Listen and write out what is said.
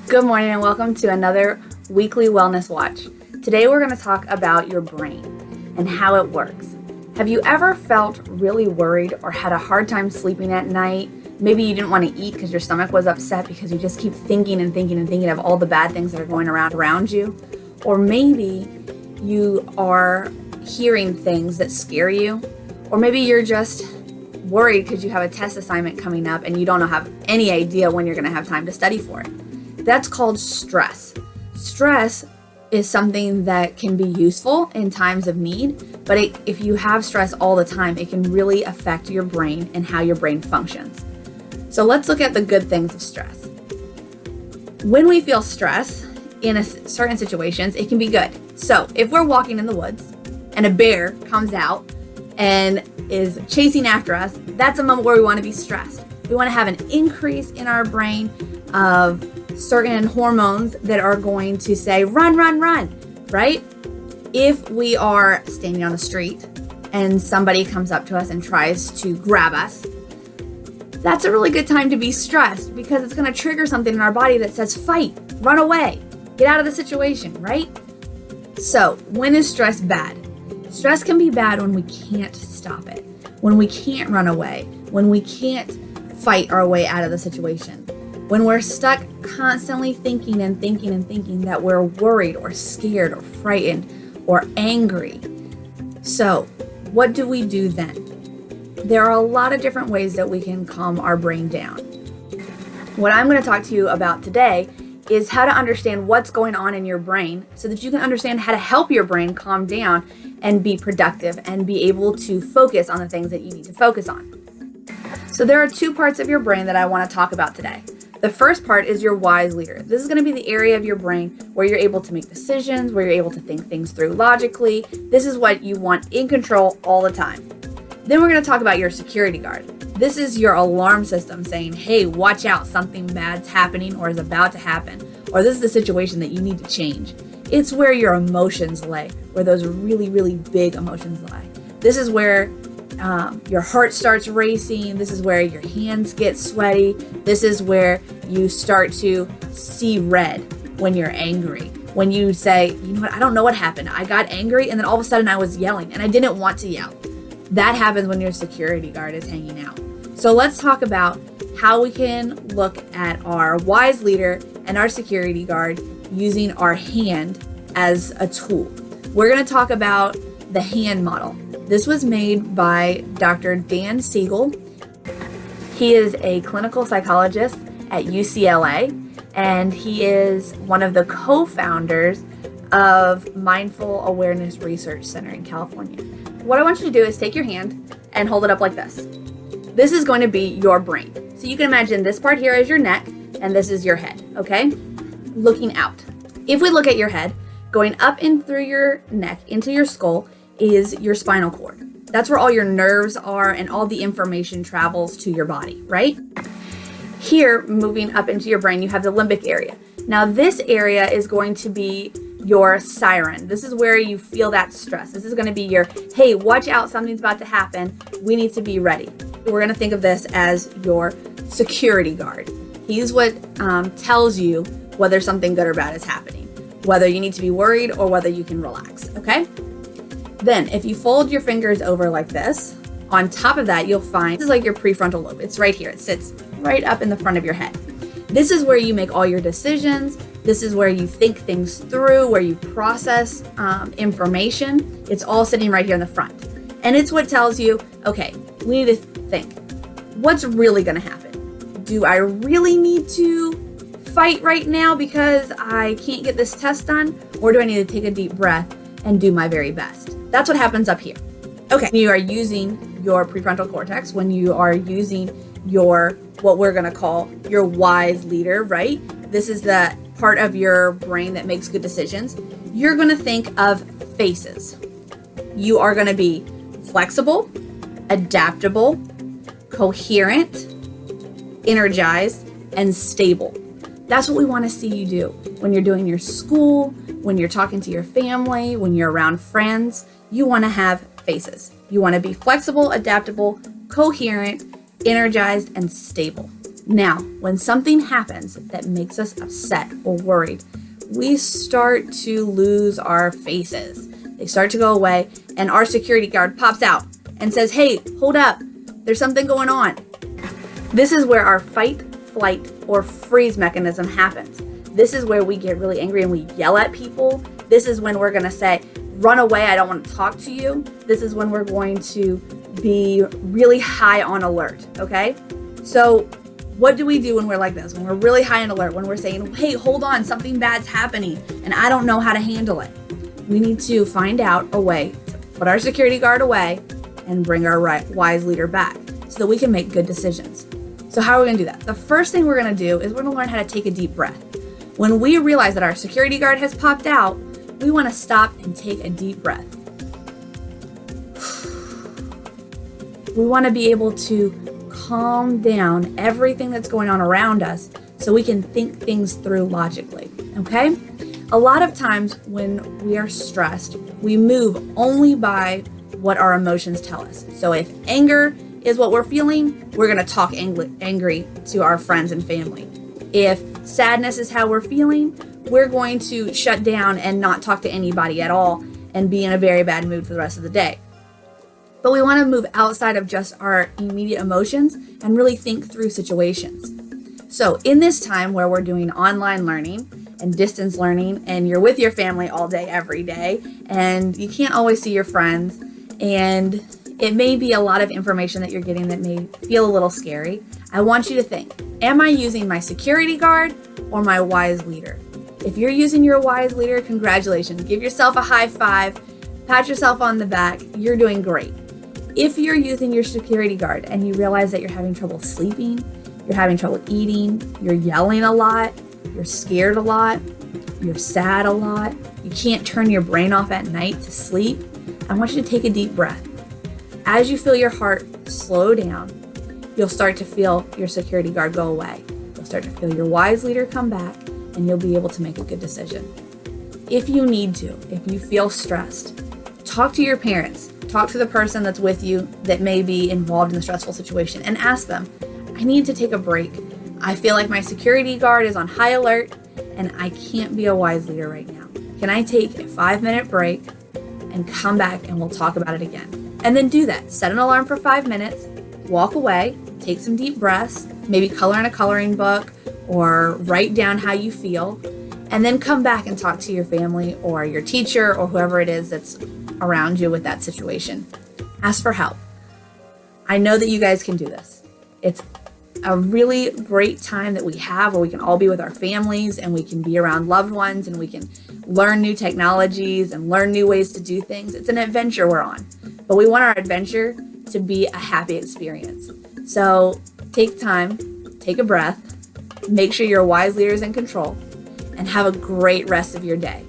Good morning and welcome to another weekly wellness watch. Today we're going to talk about your brain and how it works. Have you ever felt really worried or had a hard time sleeping at night? Maybe you didn't want to eat because your stomach was upset because you just keep thinking of all the bad things that are going around you. Or maybe you are hearing things that scare you. Or maybe you're just worried because you have a test assignment coming up and you don't have any idea when you're going to have time to study for it. That's called stress. Stress is something that can be useful in times of need, but if you have stress all the time, it can really affect your brain and how your brain functions. So let's look at the good things of stress. When we feel stress in certain situations, it can be good. So if we're walking in the woods and a bear comes out and is chasing after us, that's a moment where we want to be stressed. We want to have an increase in our brain of certain hormones that are going to say, run, run, run, right? If we are standing on the street and somebody comes up to us and tries to grab us, that's a really good time to be stressed because it's going to trigger something in our body that says, fight, run away, get out of the situation, right? So when is stress bad? Stress can be bad when we can't stop it, when we can't run away, when we can't fight our way out of the situation. When we're stuck constantly thinking that we're worried or scared or frightened or angry. So what do we do then? There are a lot of different ways that we can calm our brain down. What I'm going to talk to you about today is how to understand what's going on in your brain so that you can understand how to help your brain calm down and be productive and be able to focus on the things that you need to focus on. So there are two parts of your brain that I want to talk about today. The first part is your wise leader. This is going to be the area of your brain where you're able to make decisions, where you're able to think things through logically. This is what you want in control all the time. Then we're going to talk about your security guard. This is your alarm system saying, hey, watch out, something bad's happening or is about to happen, or this is the situation that you need to change. It's where your emotions lay, where those really, really big emotions lie. This is where your heart starts racing. This is where your hands get sweaty. This is where you start to see red when you're angry. When you say, you know what, I don't know what happened. I got angry and then all of a sudden I was yelling and I didn't want to yell. That happens when your security guard is hanging out. So let's talk about how we can look at our wise leader and our security guard using our hand as a tool. We're going to talk about the hand model. This was made by Dr. Dan Siegel. He is a clinical psychologist at UCLA, and he is one of the co-founders of Mindful Awareness Research Center in California. What I want you to do is take your hand and hold it up like this. This is going to be your brain. So you can imagine this part here is your neck, and this is your head, okay? Looking out. If we look at your head, going up in through your neck into your skull is your spinal cord. That's where all your nerves are and all the information travels to your body, right? Here, moving up into your brain, you have the limbic area. Now this area is going to be your siren. This is where you feel that stress. This is going to be your, hey, watch out, something's about to happen. We need to be ready. We're going to think of this as your security guard. He's what tells you whether something good or bad is happening, whether you need to be worried or whether you can relax, okay? Then if you fold your fingers over like this, on top of that, you'll find, this is like your prefrontal lobe. It's right here. It sits right up in the front of your head. This is where you make all your decisions. This is where you think things through, where you process information. It's all sitting right here in the front. And it's what tells you, okay, we need to think, what's really going to happen? Do I really need to fight right now because I can't get this test done? Or do I need to take a deep breath and do my very best? That's what happens up here. Okay, when you are using your prefrontal cortex, when you are using your, what we're gonna call your wise leader, right? This is the part of your brain that makes good decisions. You're gonna think of phases. You are gonna be flexible, adaptable, coherent, energized, and stable. That's what we wanna see you do when you're doing your school, when you're talking to your family, when you're around friends. You want to have phases. You want to be flexible, adaptable, coherent, energized, and stable. Now, when something happens that makes us upset or worried, we start to lose our faces. They start to go away, and our security guard pops out and says, "Hey, hold up. There's something going on." This is where our fight, flight, or freeze mechanism happens. This is where we get really angry and we yell at people. This is when we're going to say, "Run away, I don't want to talk to you." This is when we're going to be really high on alert, okay? So what do we do when we're like this? When we're really high on alert, when we're saying, "Hey, hold on, something bad's happening and I don't know how to handle it." We need to find out a way to put our security guard away and bring our wise leader back so that we can make good decisions. So how are we going to do that? The first thing we're going to do is we're going to learn how to take a deep breath. When we realize that our security guard has popped out, we want to stop and take a deep breath. We want to be able to calm down everything that's going on around us so we can think things through logically, okay? A lot of times when we are stressed, we move only by what our emotions tell us. So if anger is what we're feeling, we're going to talk angry to our friends and family. If sadness is how we're feeling, we're going to shut down and not talk to anybody at all and be in a very bad mood for the rest of the day. But we want to move outside of just our immediate emotions and really think through situations. So in this time where we're doing online learning and distance learning, and you're with your family all day, every day, and you can't always see your friends, and it may be a lot of information that you're getting that may feel a little scary, I want you to think, am I using my security guard or my wise leader? If you're using your wise leader, congratulations. Give yourself a high five, pat yourself on the back. You're doing great. If you're using your security guard and you realize that you're having trouble sleeping, you're having trouble eating, you're yelling a lot, you're scared a lot, you're sad a lot, you can't turn your brain off at night to sleep, I want you to take a deep breath. As you feel your heart slow down, you'll start to feel your security guard go away. You'll start to feel your wise leader come back, and you'll be able to make a good decision. If you need to, if you feel stressed, talk to your parents. Talk to the person that's with you that may be involved in the stressful situation and ask them, "I need to take a break. I feel like my security guard is on high alert and I can't be a wise leader right now. Can I take a 5-minute break and come back and we'll talk about it again?" And then do that. Set an alarm for 5 minutes, walk away, take some deep breaths, maybe color in a coloring book or write down how you feel, and then come back and talk to your family or your teacher or whoever it is that's around you with that situation. Ask for help. I know that you guys can do this. It's a really great time that we have where we can all be with our families and we can be around loved ones and we can learn new technologies and learn new ways to do things. It's an adventure we're on, but we want our adventure to be a happy experience. So take time, take a breath, make sure your wise leader is in control, and have a great rest of your day.